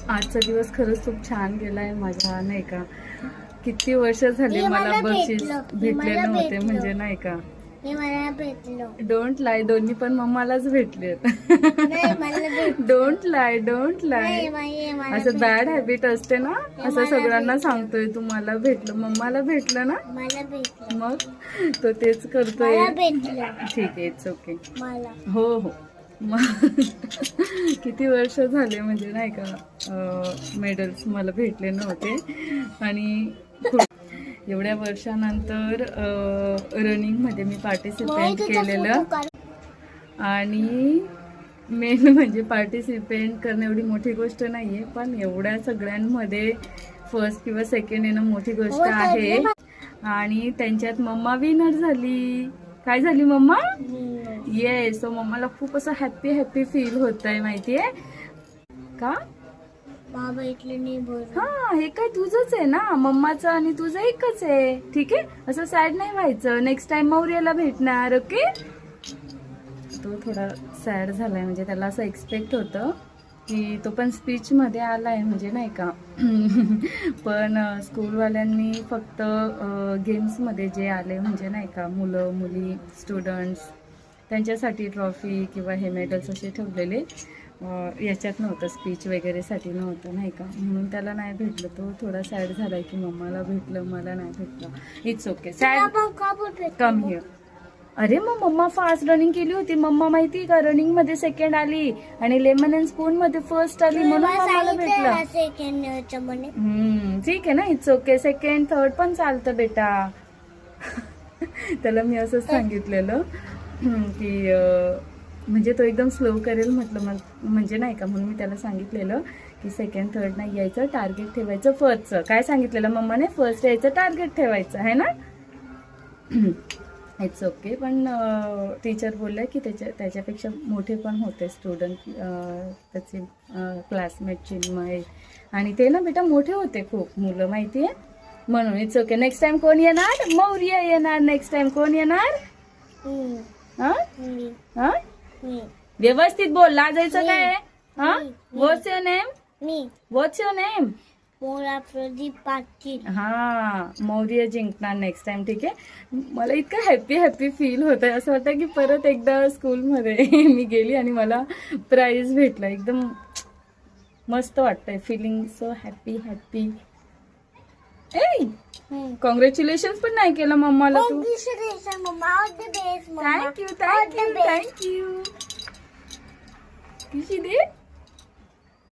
आजचा दिवस खरंच खूप छान गेलाय माझा, नाही का. किती वर्ष झाली मला बक्षीस भेटले नव्हते, म्हणजे नाही का. डोंट लाई, दोन्ही पण मम्मालाच भेटले. Don't lie, don't lie. असं बॅड हॅबिट असते ना, असं सगळ्यांना सांगतोय तू मला भेटलं, मम्माला भेटलं ना, मग तो तेच करतोय. ठीक आहे, इट्स ओके. हो हो. मग किती वर्ष झाले म्हणजे नाही का मेडल्स मला भेटले नव्हते, आणि एवढ्या वर्षानंतर रनिंगमध्ये मी पार्टिसिपेट केलेलं. आणि मेन म्हणजे पार्टिसिपेट करणं एवढी मोठी गोष्ट नाही आहे, पण एवढ्या सगळ्यांमध्ये फर्स्ट किंवा सेकंड येणं मोठी गोष्ट आहे. आणि त्यांच्यात मम्मा विनर झाली. काय झाली मम्मा? येस. सो मम्माला खूप असं हॅपी हॅपी फील होत आहे, माहितीये का. हा, हे काय तुझंच आहे ना, मम्माचं आणि तुझं एकच आहे. ठीक आहे, असं सॅड नाही व्हायचं. नेक्स्ट टाइम मौर्याला भेटणार. ओके. तो थोडा सॅड झालाय, म्हणजे त्याला असं एक्सपेक्ट होतं की तो पण स्पीच मध्ये आलाय, म्हणजे नाही का. पण स्कूलवाल्यांनी फक्त गेम्समध्ये जे आले, म्हणजे नाही का, मुलं मुली स्टुडंट्स, त्यांच्यासाठी ट्रॉफी किंवा हे मेडल्स असे ठेवलेले. याच्यात नव्हतं, स्पीच वगैरेसाठी नव्हतं, नाही का. म्हणून त्याला नाही भेटलं. तो थोडा सॅड झालाय की मम्माला भेटलं, मला नाही भेटलं. It's okay. Sad come here. अरे मग मम्मा फास्ट रनिंग केली होती. मम्मा माहिती का, रनिंग मध्ये सेकंड आली आणि लेमन अँड स्पून मध्ये फर्स्ट आली, म्हणून मम्माला भेटलं. ठीक आहे ना, इट्स ओके. सेकंड थर्ड पण चालतं बेटा. त्याला मी असं सांगितलेलं की म्हणजे तो एकदम स्लो करेल म्हटलं, म्हणजे नाही का. म्हणून मी त्याला सांगितलेलं की सेकंड थर्ड नाही यायचं, टार्गेट ठेवायचं फर्स्टचं. काय सांगितलेलं मम्माने? फर्स्ट यायचं, टार्गेट ठेवायचं आहे ना. It's okay. पण टीचर बोलले की त्याच्यापेक्षा मोठे पण होते स्टुडंट, त्याचे क्लासमेट चिन्मय, आणि ते ना बेटा मोठे होते खूप मुलं, माहिती आहे. म्हणून इट्स ओके. नेक्स्ट टाइम कोण येणार? मौर्य येणार. नेक्स्ट टाइम कोण येणार? व्यवस्थित बोल, लाजायचं काय. What's your name? What's your name? Pradeep Patil. हा, मौर्य जिंकणार नेक्स्ट टाइम. ठीक आहे. मला इतकं हॅपी हॅपी फील होत आहे, असं वाटतं की परत एकदा स्कूलमध्ये मी गेली आणि मला प्राइज भेटला. एकदम मस्त वाटतंय, feeling so happy happy. Congratulation पण नाही केलं मम्माला तू. Thank you thank you thank you. किशी दे.